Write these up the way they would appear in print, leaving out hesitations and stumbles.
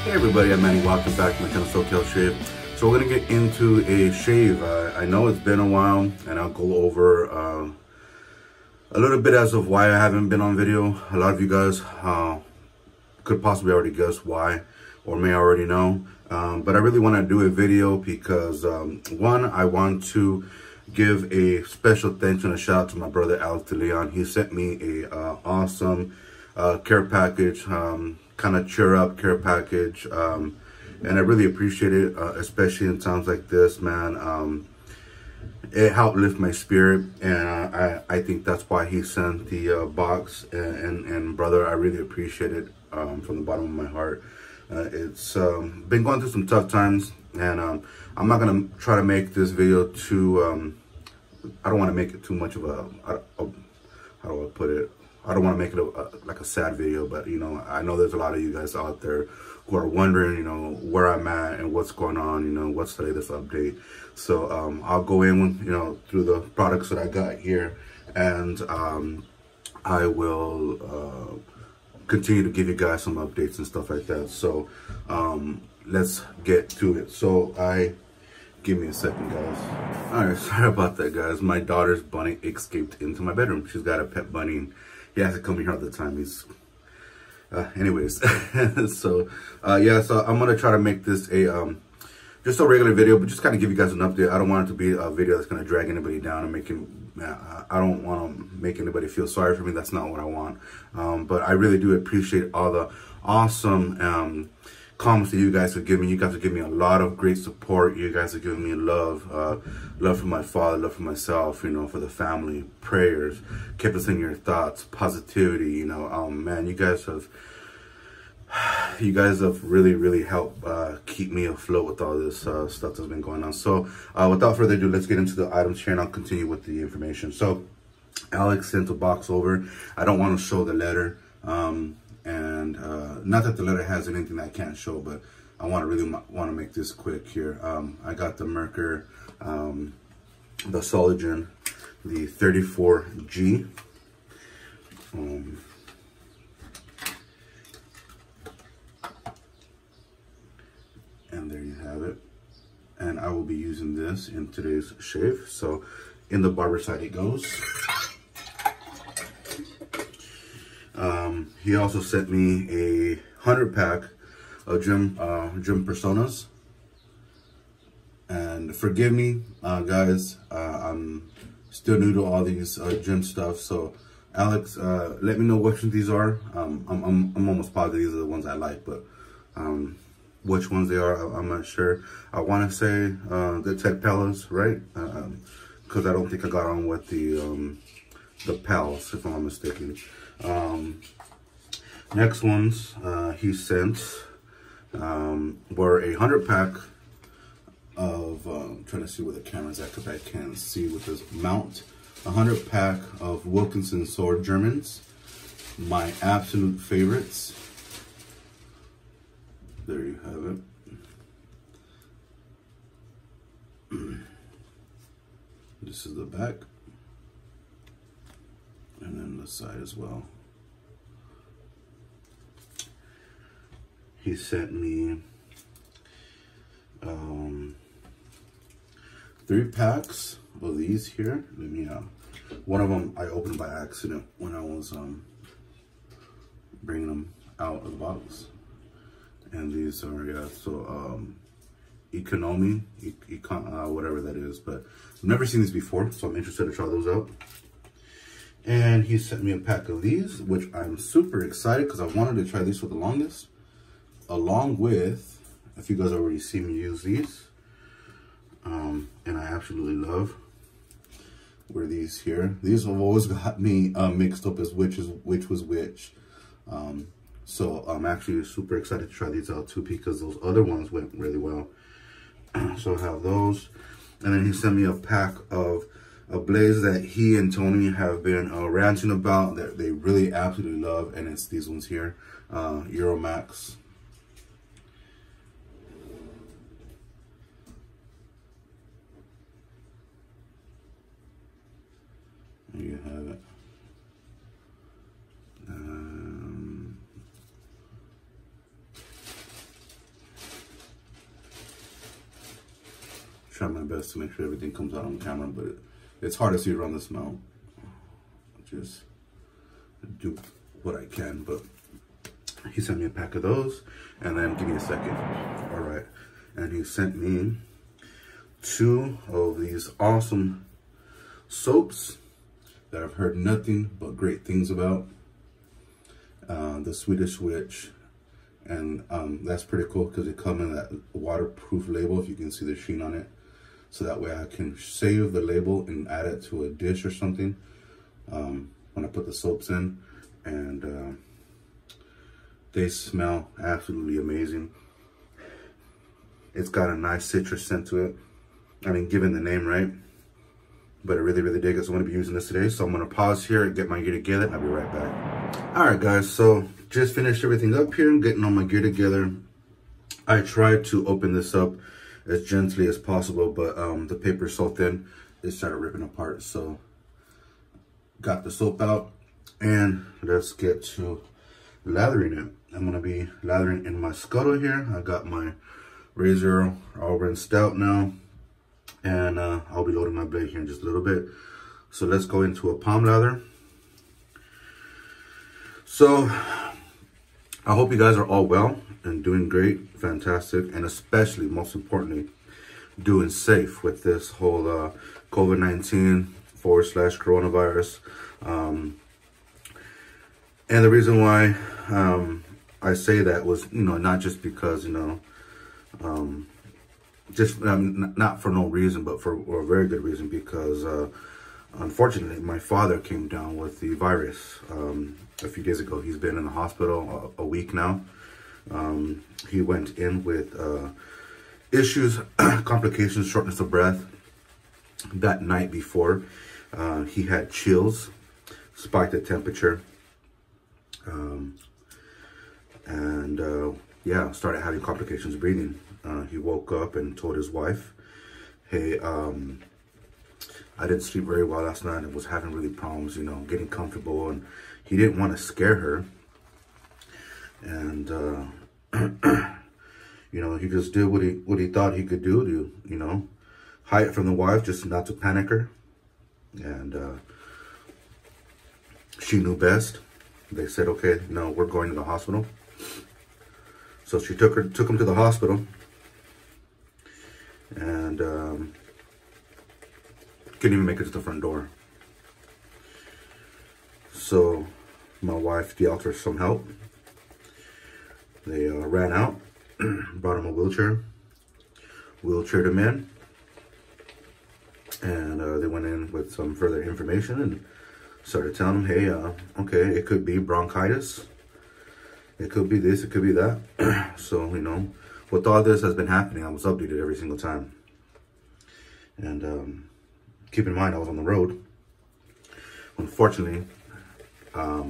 Hey everybody, I'm Manny. Welcome back to my channel, Aftershave. So we're gonna get into a shave. I know it's been a while, and I'll go over a little bit as of why I haven't been on video. A lot of you guys could possibly already guess why, or may already know. But I really want to do a video because one, I want to give a special thanks and a shout out to my brother Alex DeLeon. He sent me a awesome care package. Kind of cheer up care package, and I really appreciate it, especially in times like this, man. It helped lift my spirit, and I think that's why he sent the box, and brother, I really appreciate it from the bottom of my heart. It's been going through some tough times, and I'm not gonna try to make this video too I don't want to make it too much of a how do I put it, I don't want to make it like a sad video, but you know, I know there's a lot of you guys out there who are wondering, you know, where I'm at and what's going on, you know, what's the latest update. So I'll go in, you know, through the products that I got here, and I will continue to give you guys some updates and stuff like that. So let's get to it. So give me a second, guys. All right, sorry about that, guys. My daughter's bunny escaped into my bedroom. She's got a pet bunny, and he has to come here all the time. He's anyways. So yeah, so I'm gonna try to make this a just a regular video, but just kind of give you guys an update. I don't want it to be a video that's gonna drag anybody down and make him I don't want to make anybody feel sorry for me. That's not what I want. But I really do appreciate all the awesome comments that you guys have given me. You guys have given me a lot of great support. You guys have given me love, love for my father, love for myself, you know, for the family, prayers, kept us in your thoughts, positivity, you know. Man, you guys have really helped keep me afloat with all this stuff that's been going on. So without further ado, let's get into the items here, and I'll continue with the information. So Alex sent a box over. I don't want to show the letter, and not that the letter has anything that I can't show, but I really want to make this quick here. I got the Merkur, the Sotd, the 34G. And there you have it. And I will be using this in today's shave. So in the barber side it goes. He also sent me a 100-pack of gym personas. And forgive me, guys, I'm still new to all these gym stuff. So Alex, let me know which ones these are. I'm almost positive these are the ones I like, but which ones they are, I'm not sure. I want to say the Ted Palace, right? Because I don't think I got on with the Pals, if I'm not mistaken. Next ones he sent were a 100-pack of, I'm trying to see where the camera's at because I can't see with this mount. A 100-pack of Wilkinson Sword Germans, my absolute favorites. There you have it. This is the back, and then the side as well. He sent me 3 packs of these here. Let me one of them I opened by accident when I was bringing them out of the box. And these are, yeah, so economy, whatever that is, but I've never seen these before, so I'm interested to try those out. And he sent me a pack of these, which I'm super excited because I wanted to try these for the longest, along with, if you guys already see me use these, and I absolutely love, were these here. These have always got me mixed up as which was which. So I'm actually super excited to try these out too, because those other ones went really well. So I have those. And then he sent me a pack of blades that he and Tony have been ranting about, that they really absolutely love. And it's these ones here, Euromax. There you have it. try my best to make sure everything comes out on camera, but it's hard to see around this mount. Just do what I can, but he sent me a pack of those, and then give me a second. All right, and he sent me 2 of these awesome soaps that I've heard nothing but great things about. The Swedish Witch, and that's pretty cool because they come in that waterproof label, if you can see the sheen on it, so that way I can save the label and add it to a dish or something when I put the soaps in. And they smell absolutely amazing. It's got a nice citrus scent to it, I mean, given the name, right? But I really, really dig it, so I'm going to be using this today. So I'm going to pause here and get my gear together, and I'll be right back. All right, guys, so just finished everything up here and getting all my gear together. I tried to open this up as gently as possible, but the paper is so thin, it started ripping apart. So got the soap out, and let's get to lathering it. I'm going to be lathering in my scuttle here. I got my razor all rinsed out now. And I'll be loading my blade here in just a little bit. So let's go into a palm lather. So I hope you guys are all well and doing great, fantastic, and especially, most importantly, doing safe with this whole COVID-19 / coronavirus. And the reason why I say that was, you know, not just because, you know, just not for no reason, but for a very good reason, because unfortunately my father came down with the virus a few days ago. He's been in the hospital a week now. He went in with issues, complications, shortness of breath. That night before, he had chills, spiked the temperature, and yeah, started having complications breathing. He woke up and told his wife, hey, I didn't sleep very well last night and was having really problems, you know, getting comfortable. And he didn't want to scare her. And, you know, he just did what he thought he could do to, you know, hide it from the wife, just not to panic her. And she knew best. They said, okay, no, we're going to the hospital. So she took him to the hospital. And couldn't even make it to the front door. So my wife yelled for some help. They ran out, brought him a wheelchaired him in, and they went in with some further information and started telling him, hey, okay, it could be bronchitis, it could be this, it could be that. So, you know, with all this has been happening, I was updated every single time. And keep in mind, I was on the road. Unfortunately, I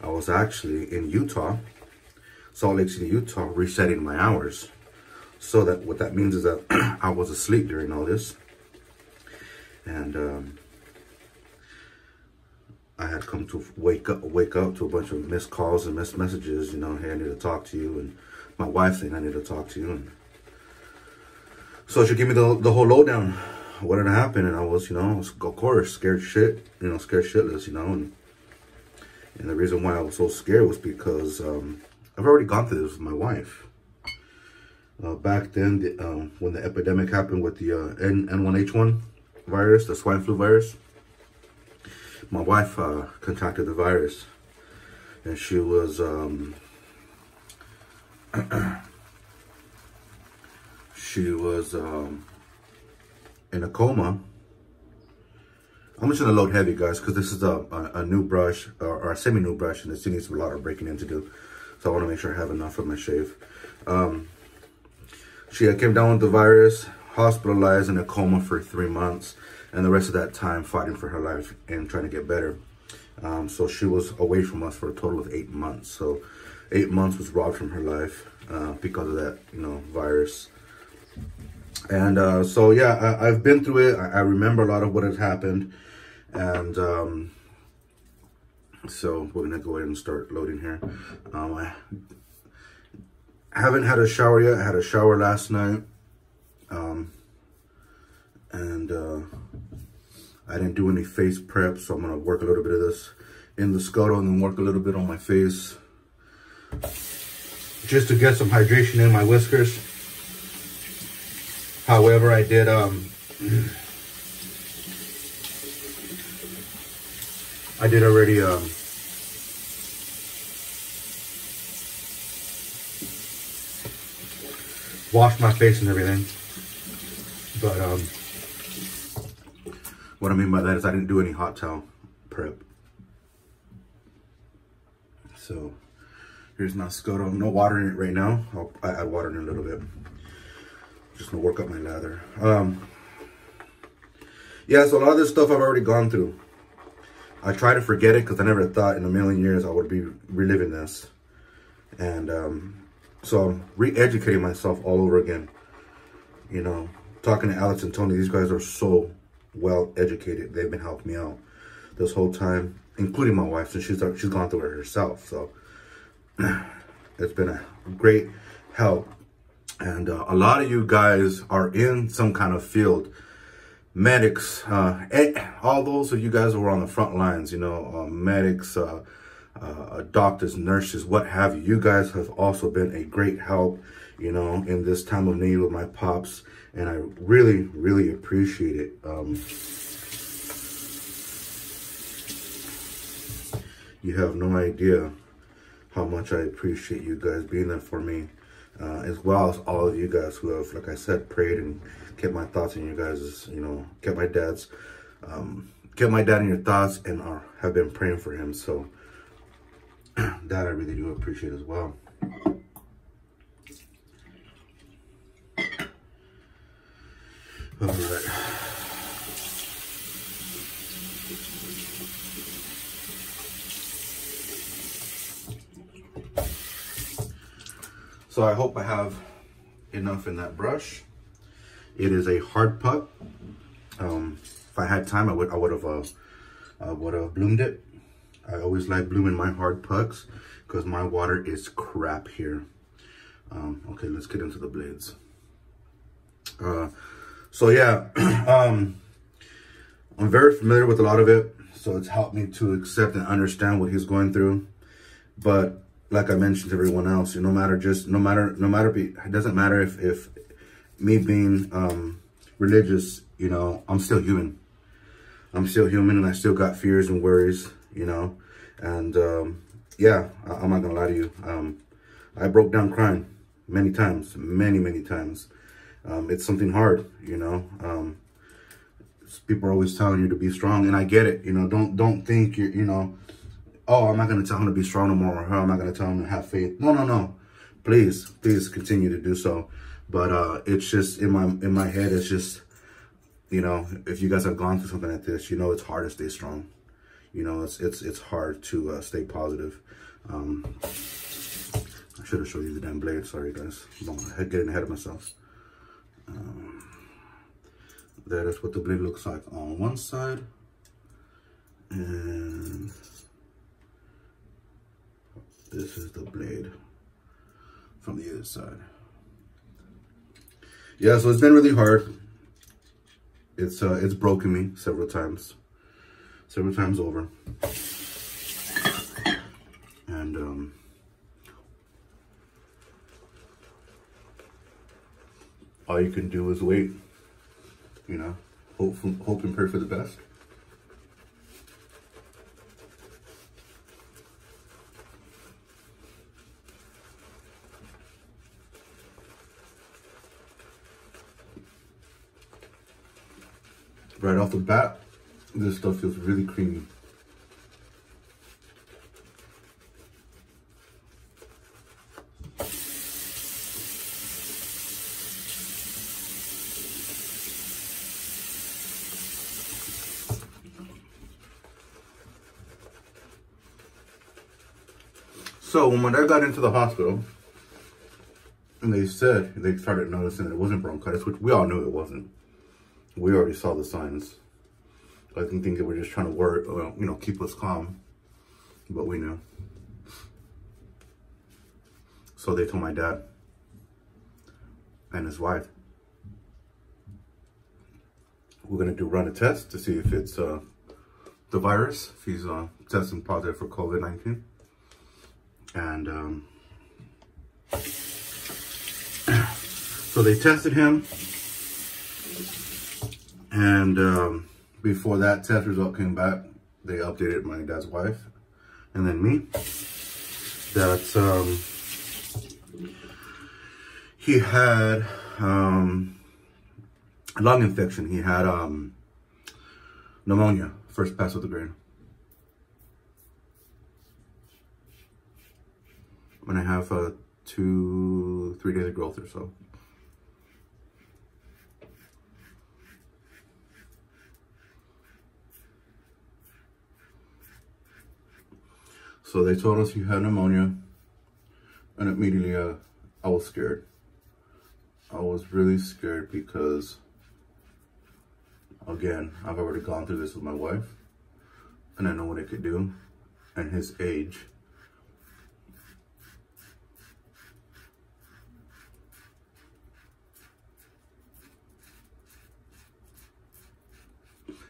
was actually in Utah, Salt Lake City, Utah, resetting my hours. So that what that means is that I was asleep during all this. And I had come to wake up to a bunch of missed calls and missed messages, you know, hey, I need to talk to you, and my wife saying I need to talk to you. And so she gave me the whole lowdown, what had happened, and I was, you know, of course, scared shitless, you know. And the reason why I was so scared was because I've already gone through this with my wife. Back then, when the epidemic happened with the N1H1 virus, the swine flu virus, my wife contracted the virus, and she was in a coma. I'm just gonna load heavy, guys, because this is a new brush, or a semi-new brush, and it still needs a lot of breaking in to do. So I want to make sure I have enough for my shave. She came down with the virus, hospitalized in a coma for 3 months, and the rest of that time fighting for her life and trying to get better. So she was away from us for a total of 8 months. So 8 months was robbed from her life because of that, you know, virus. And so yeah, I've been through it. I remember a lot of what had happened. And so we're gonna go ahead and start loading here. I haven't had a shower yet. I had a shower last night. And I didn't do any face prep, so I'm gonna work a little bit of this in the Sotd and then work a little bit on my face, just to get some hydration in my whiskers. However, I did already wash my face and everything, but what I mean by that is I didn't do any hot towel prep. So here's my Sotd. No water in it right now. I'll add water in a little bit. Just gonna work up my lather. Yeah, so a lot of this stuff I've already gone through. I try to forget it because I never thought in a million years I would be reliving this. And so I'm re-educating myself all over again. You know, talking to Alex and Tony, these guys are so well educated. They've been helping me out this whole time, including my wife, since she's gone through it herself. So it's been a great help. And a lot of you guys are in some kind of field. Medics, all those of you guys who are on the front lines, you know, medics, doctors, nurses, what have you. You guys have also been a great help, you know, in this time of need with my pops. And I really, really appreciate it. You have no idea how much I appreciate you guys being there for me. As well as all of you guys who have, like I said, prayed and kept my thoughts in you guys, you know, kept my dad in your thoughts and have been praying for him. So that I really do appreciate as well. All right. So I hope I have enough in that brush. It is a hard puck. If I had time, I would have bloomed it. I always like blooming my hard pucks because my water is crap here. Okay, let's get into the blades. So yeah, I'm very familiar with a lot of it, so it's helped me to accept and understand what he's going through. But like I mentioned to everyone else, no matter, it doesn't matter if me being religious, you know, I'm still human. I'm still human and I still got fears and worries, you know. And yeah, I'm not gonna lie to you. I broke down crying many times, many times. It's something hard, you know. People are always telling you to be strong, and I get it, you know. Don't think you're, you know, oh, I'm not going to tell him to be strong no more, or her, I'm not going to tell him to have faith. No. Please continue to do so. But it's just in my head, it's just, you know, if you guys have gone through something like this, you know, it's hard to stay strong. You know, it's hard to stay positive. I should have showed you the damn blade. Sorry, guys. I'm getting ahead of myself. That is what the blade looks like on one side. And this is the blade from the other side. Yeah, so it's been really hard. It's broken me several times over. And all you can do is wait, you know, hope and pray for the best. Right off the bat, this stuff feels really creamy. So when my dad got into the hospital, and they started noticing that it wasn't bronchitis, which we all knew it wasn't. We already saw the signs. I didn't think they were just trying to work, you know, keep us calm, but we knew. So they told my dad and his wife. we're gonna run a test to see if it's the virus, if he's testing positive for COVID-19. And so they tested him, and before that test result came back, they updated my dad's wife and then me that he had lung infection. He had pneumonia, first pass of the grade. And I have 2-3 days of growth or so. So they told us he had pneumonia, and immediately I was scared. I was really scared because, again, I've already gone through this with my wife, and I know what it could do, and his age.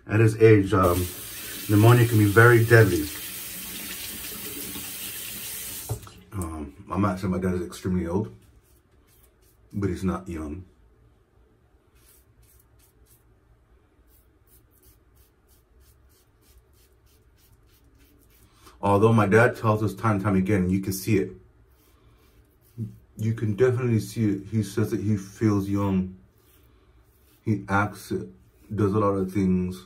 At his age, pneumonia can be very deadly. I'm not saying my dad is extremely old, but he's not young. Although my dad tells us time and time again, you can see it. You can definitely see it. He says that he feels young. He acts it, does a lot of things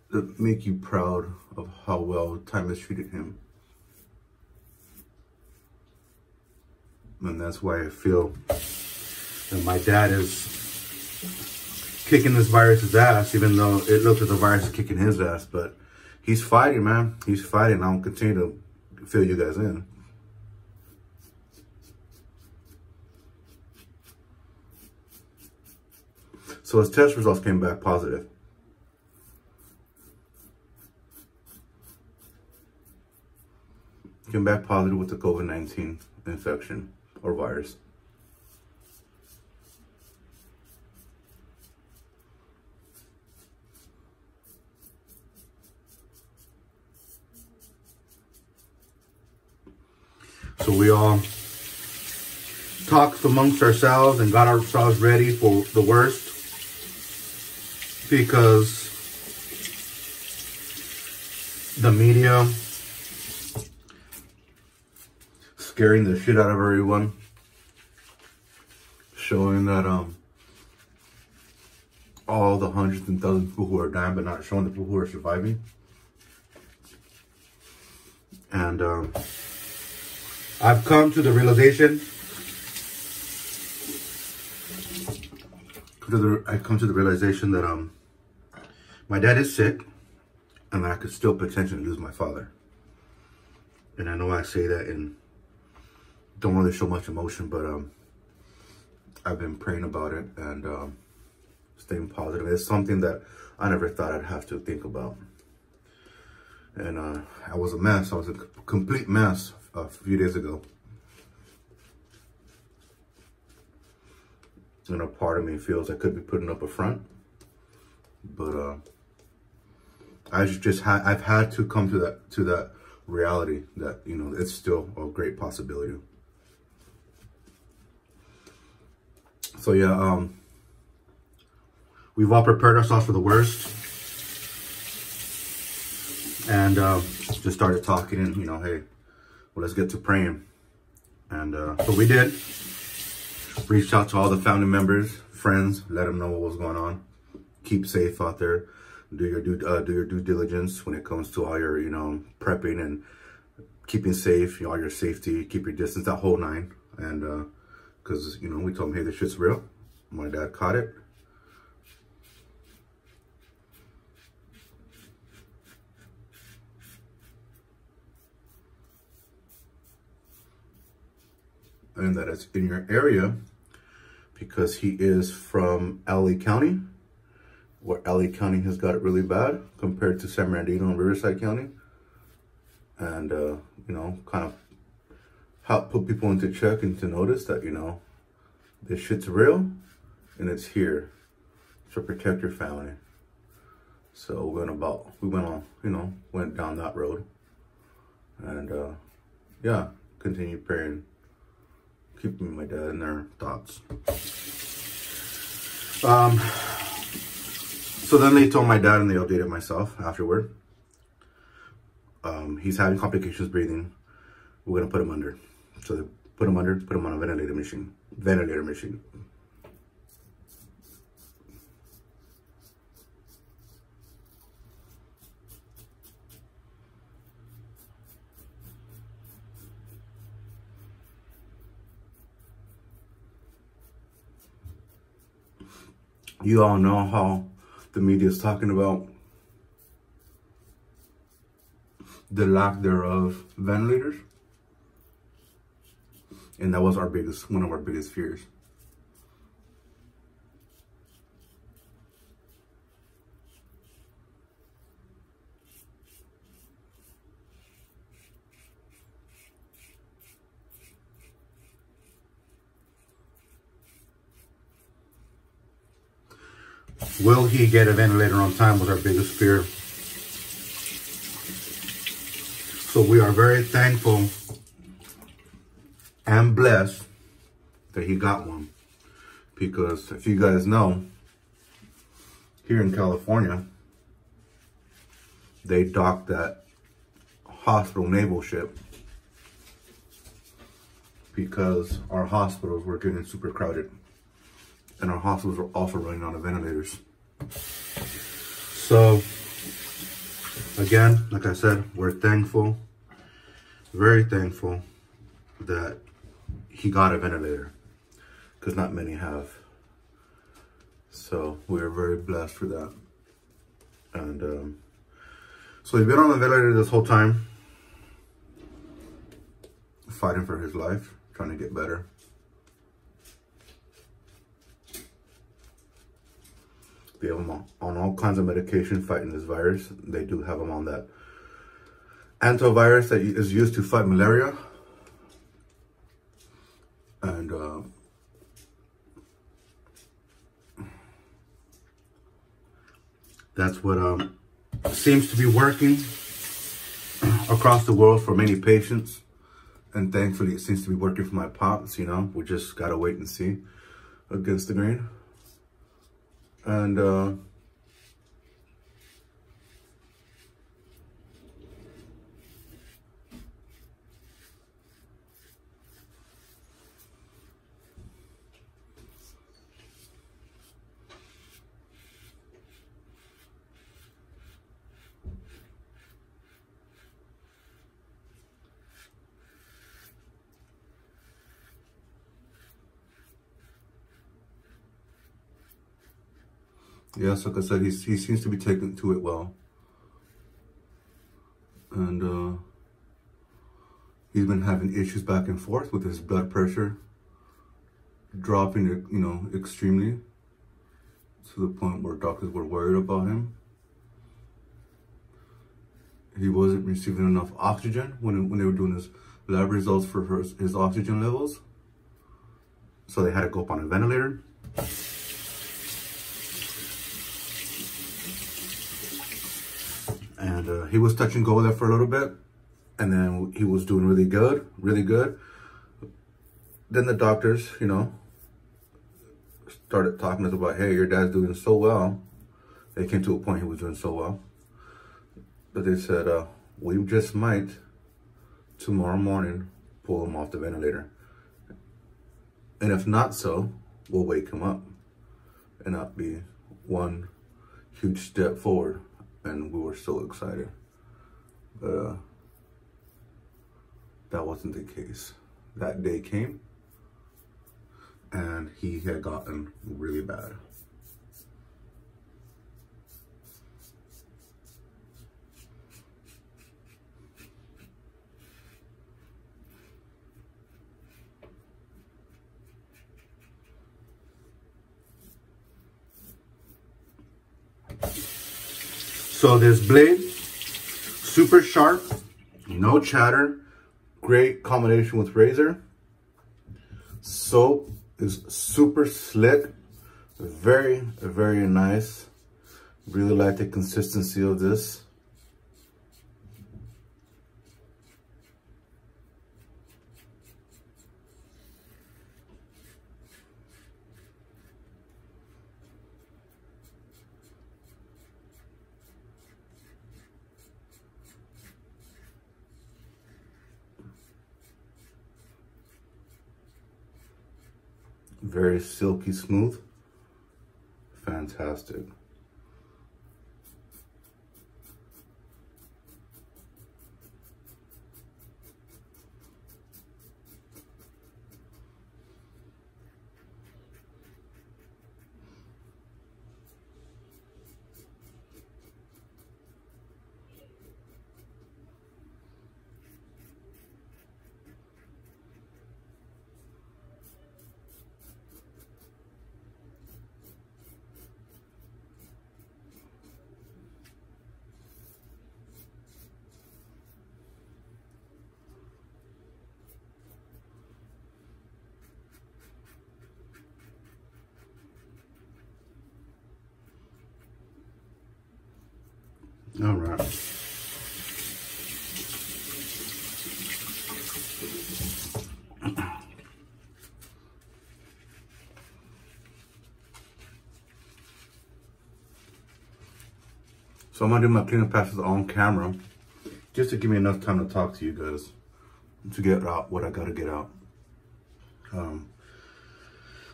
that make you proud of how well time has treated him. And that's why I feel that my dad is kicking this virus's ass, even though it looks like the virus is kicking his ass. But he's fighting, man. He's fighting. I'll continue to fill you guys in. So his test results came back positive. Came back positive with the COVID-19 infection or virus. So we all talked amongst ourselves and got ourselves ready for the worst, because the media scaring the shit out of everyone, showing that all the hundreds and thousands of people who are dying, but not showing the people who are surviving. And I've come to the realization, that my dad is sick, and I could still potentially lose my father. And I know I say that and don't really show much emotion, but I've been praying about it and staying positive. It's something that I never thought I'd have to think about. And I was a mess. I was a complete mess a few days ago. And a part of me feels I could be putting up a front, but I've had to come to that reality that, you know, it's still a great possibility. So yeah, we've all prepared ourselves for the worst, and just started talking, and, you know, hey, well, let's get to praying. And so we did. Reached out to all the family members, friends, let them know what was going on. Keep safe out there. Do your due diligence when it comes to all your, you know, prepping and keeping safe, you know, all your safety, keep your distance, that whole nine. And because, you know, we told them, hey, this shit's real. My dad caught it. And that it's in your area, because he is from LA County, where LA County has got it really bad compared to San Bernardino and Riverside County. And, you know, kind of help put people into check and to notice that, you know, this shit's real and it's here to protect your family. So we went down that road, and yeah, continue praying, keeping my dad in their thoughts. So then they told my dad, and they updated myself afterward. He's having complications breathing. We're gonna put him under. So they put him under, put him on a ventilator machine. You all know how the media is talking about the lack thereof ventilators, and that was one of our biggest fears. Will he get a ventilator on time was our biggest fear. So we are very thankful and blessed that he got one. Because if you guys know, here in California, they docked that hospital naval ship because our hospitals were getting super crowded. And our hospitals were also running out of ventilators. So, again, like I said, we're thankful, very thankful that he got a ventilator, because not many have. So we are very blessed for that. And so he's been on the ventilator this whole time, fighting for his life, trying to get better. They have him on all kinds of medication fighting this virus. They do have him on that antivirus that is used to fight malaria. And that's what seems to be working across the world for many patients. And thankfully, it seems to be working for my pops, you know. We just gotta wait and see against the grain. And yes, like I said, he seems to be taking to it well. And he's been having issues back and forth with his blood pressure dropping, you know, extremely, to the point where doctors were worried about him. He wasn't receiving enough oxygen when they were doing his lab results for his oxygen levels. So they had to go up on a ventilator. And he was touch and go there for a little bit. And then he was doing really good, really good. Then the doctors, you know, started talking to us about, hey, your dad's doing so well. They came to a point he was doing so well. But they said, we just might, tomorrow morning, pull him off the ventilator. And if not so, we'll wake him up. And that'd be one huge step forward. And we were so excited. But that wasn't the case. That day came, and he had gotten really bad. So this blade, super sharp, no chatter, great combination with razor. Soap is super slick, Very, very nice. Really like the consistency of this. Very silky smooth. Fantastic. All right. So I'm gonna do my cleaning passes on camera, just to give me enough time to talk to you guys, to get out what I gotta get out.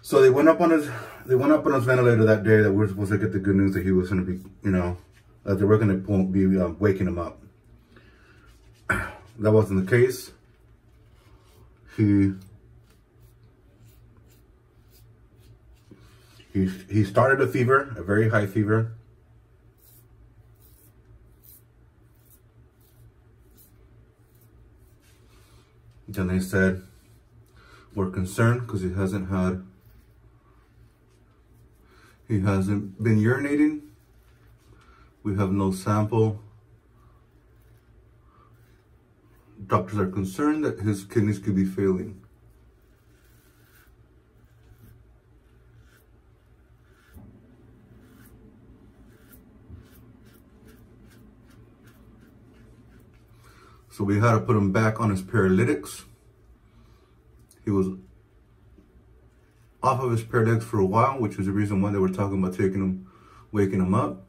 So they went up on his ventilator that day that we were supposed to get the good news that he was gonna be, you know, that they were gonna be waking him up. That wasn't the case. He started a fever, a very high fever. Then they said, we're concerned because he hasn't been urinating. We have no sample. Doctors are concerned that his kidneys could be failing. So we had to put him back on his paralytics. He was off of his paralytics for a while, which was the reason why they were talking about waking him up.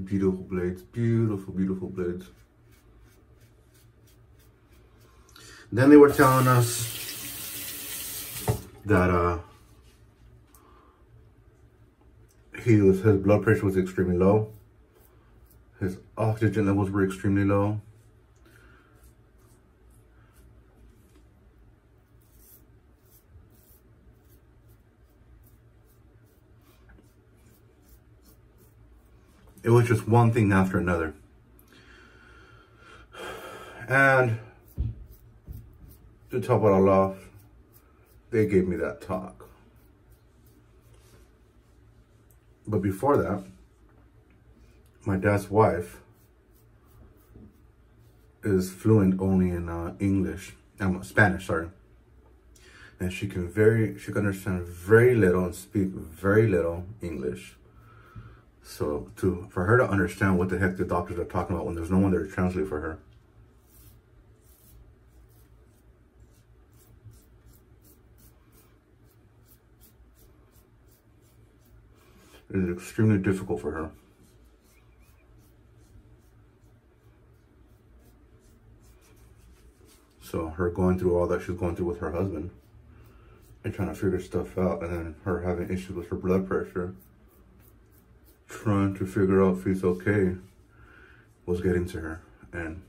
Beautiful blades, beautiful, beautiful blades. Then they were telling us that his blood pressure was extremely low. His oxygen levels were extremely low. It was just one thing after another. And to top it all off, they gave me that talk. But before that, my dad's wife is fluent only in Spanish, sorry. And she can understand very little and speak very little English. So for her to understand what the heck the doctors are talking about when there's no one there to translate for her, it is extremely difficult for her. So her going through all that she's going through with her husband and trying to figure stuff out, and then her having issues with her blood pressure, trying to figure out if he's okay, was getting to her. And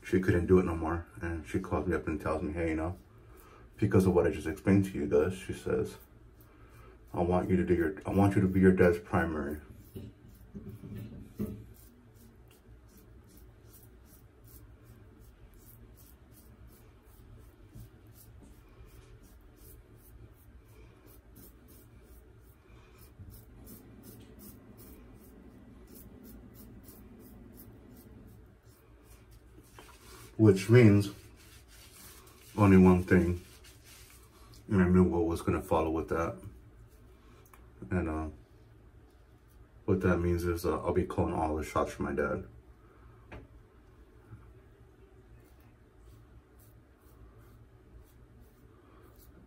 she couldn't do it no more. And she calls me up and tells me, hey, you know, because of what I just explained to you guys, she says, I want you to be your dad's primary. which means only one thing. And I knew what was gonna follow with that. And what that means is I'll be calling all the shots for my dad.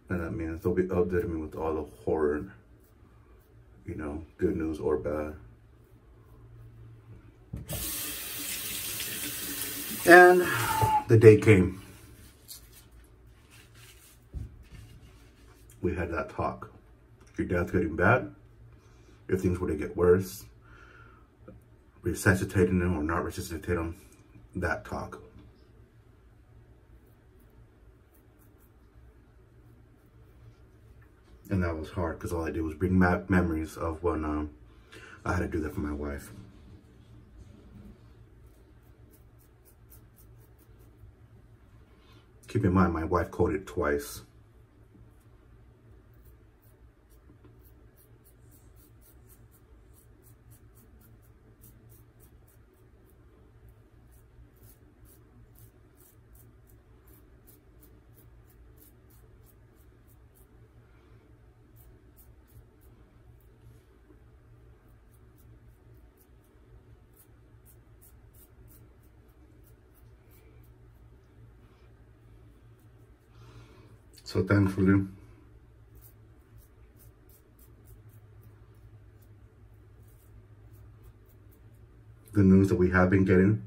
And that means they'll be updating me with all the horror, you know, good news or bad. And the day came. We had that talk. If your dad's getting bad, if things were to get worse, resuscitating him or not resuscitating him, that talk. And that was hard because all I did was bring back memories of when I had to do that for my wife. Keep in mind, my wife coded twice. So thankfully, the news that we have been getting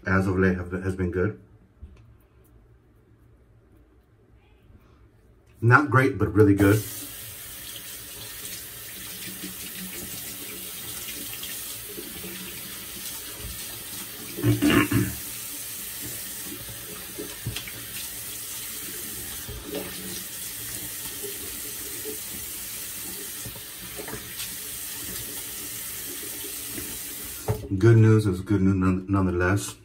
as of late has been good. Not great, but really good. Good news is good news nonetheless.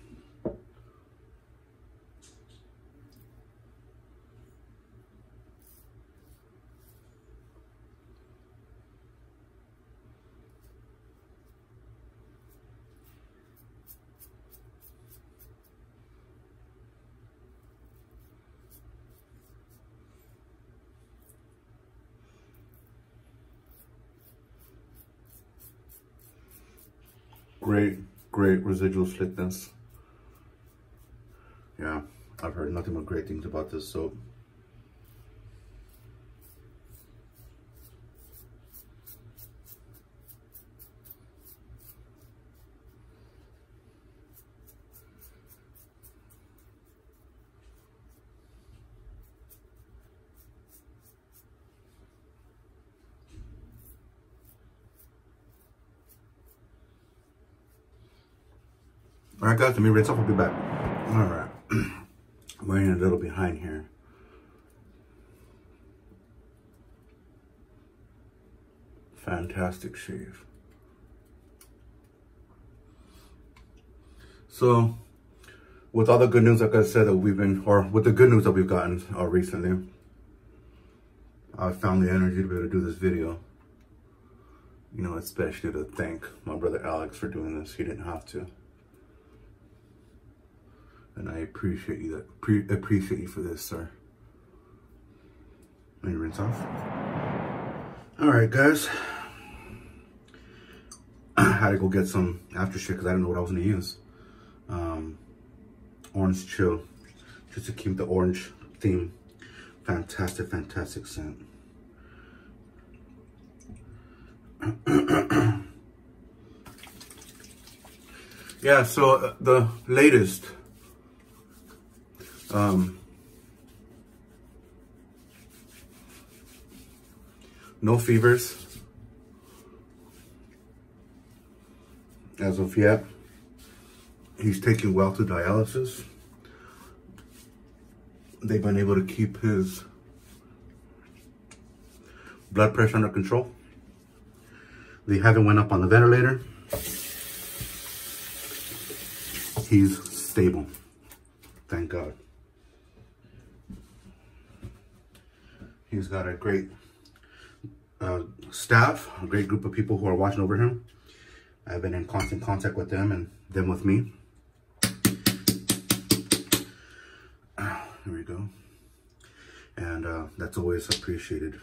Great residual slickness. Yeah, I've heard nothing but great things about this soap. All right, guys, let me rinse off. I'll be back. All right, I'm running a little behind here. Fantastic shave. So, with all the good news, like I said, that we've been, or with the good news that we've gotten recently, I found the energy to be able to do this video. You know, especially to thank my brother Alex for doing this. He didn't have to. And I appreciate you appreciate you for this, sir. Let me rinse off. All right, guys. I had to go get some aftershave because I didn't know what I was gonna use. Orange Chill, just to keep the orange theme. Fantastic, fantastic scent. Yeah, so the latest. No fevers as of yet. He's taking well to dialysis. They've been able to keep his blood pressure under control. They haven't went up on the ventilator. He's stable, thank God. He's got a great staff, a great group of people who are watching over him. I've been in constant contact with them and them with me. Here we go. And that's always appreciated,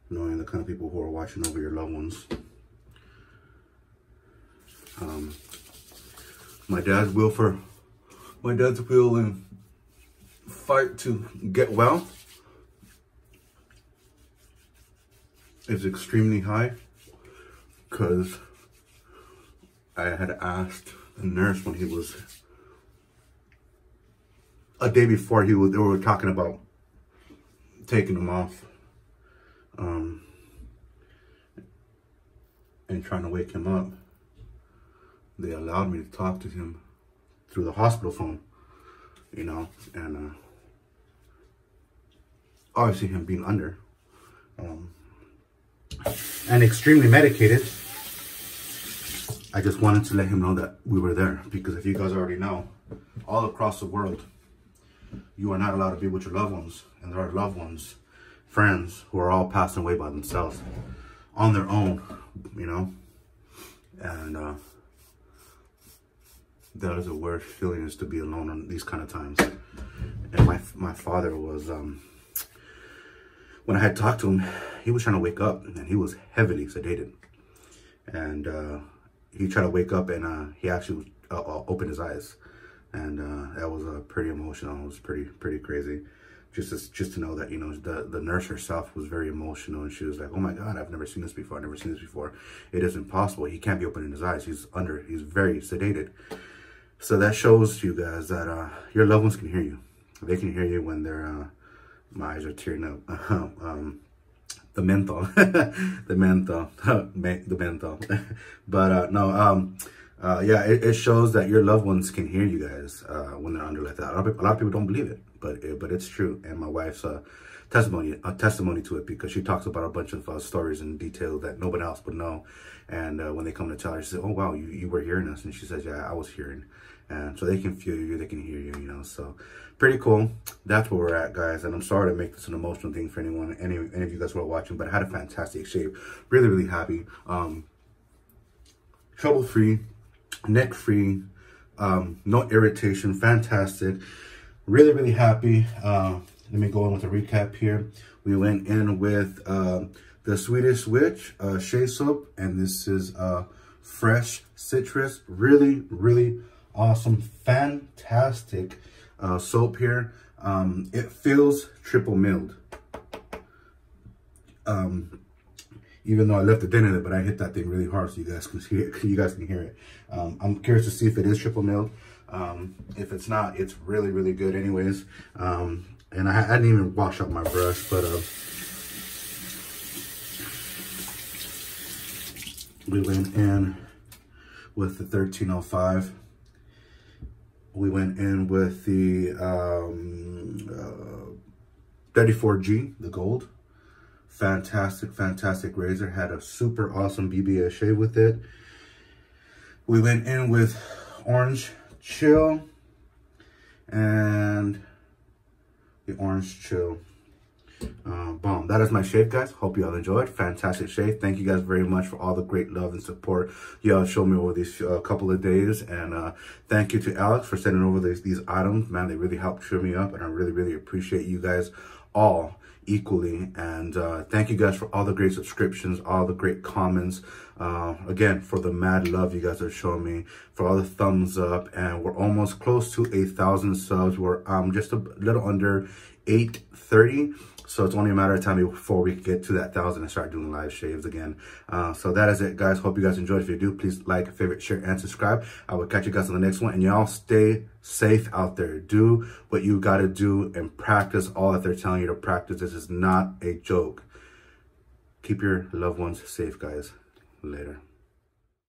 knowing the kind of people who are watching over your loved ones. My dad's will and fight to get well is extremely high, because I had asked the nurse when he was a day before they were talking about taking him off and trying to wake him up. They allowed me to talk to him through the hospital phone, you know, and obviously him being under and extremely medicated. I just wanted to let him know that we were there, because if you guys already know, all across the world, you are not allowed to be with your loved ones, and there are loved ones, friends, who are all passing away by themselves, on their own, you know, and that is the worst feeling, is to be alone on these kind of times. And my father was, when I had talked to him, he was trying to wake up, and he was heavily sedated, and he tried to wake up, and he actually opened his eyes, and that was pretty emotional. It was pretty crazy, just to know that, you know, the nurse herself was very emotional, and she was like, "Oh my God, I've never seen this before. I've never seen this before. It is impossible. He can't be opening his eyes. He's very sedated." So that shows you guys that your loved ones can hear you. They can hear you when they're my eyes are tearing up. The menthol, the menthol. But no, yeah, it shows that your loved ones can hear you guys when they're under like that. A lot of people don't believe it, but it's true. And my wife's testimony to it, because she talks about a bunch of stories in detail that nobody else would know. And when they come to tell her, she said, "Oh wow, you were hearing us," and she says, "Yeah, I was hearing." And so they can feel you, they can hear you, you know. So pretty cool. That's where we're at, guys. And I'm sorry to make this an emotional thing for any of you guys who are watching, but I had a fantastic shave. Really happy. Trouble-free, neck-free, no irritation. Fantastic. Really happy. Let me go in with a recap here. We went in with the Swedish Witch shave soap, and this is fresh citrus. Really awesome, fantastic soap here. It feels triple milled, even though I left the dent in it, but I hit that thing really hard so you guys can hear it. You guys can hear it. I'm curious to see if it is triple milled. If it's not, it's really good anyways. And I hadn't even washed out my brush, but we went in with the 1305. We went in with the 34G, the gold. Fantastic razor. Had a super awesome BBS shave with it. We went in with Orange Chill and the Orange Chill Balm. That is my shave, guys. Hope you all enjoyed. Fantastic shave. Thank you guys very much for all the great love and support y'all showed me over these couple of days. And thank you to Alex for sending over these items. Man, they really helped cheer me up, and I really appreciate you guys all equally. And thank you guys for all the great subscriptions, all the great comments, again, for the mad love you guys are showing me, for all the thumbs up. And we're almost close to 1,000 subs. We're just a little under 830. So it's only a matter of time before we get to that 1,000 and start doing live shaves again. So that is it, guys. Hope you guys enjoyed. If you do, please like, favorite, share, and subscribe. I will catch you guys on the next one. And y'all stay safe out there. Do what you got to do and practice all that they're telling you to practice. This is not a joke. Keep your loved ones safe, guys. Later.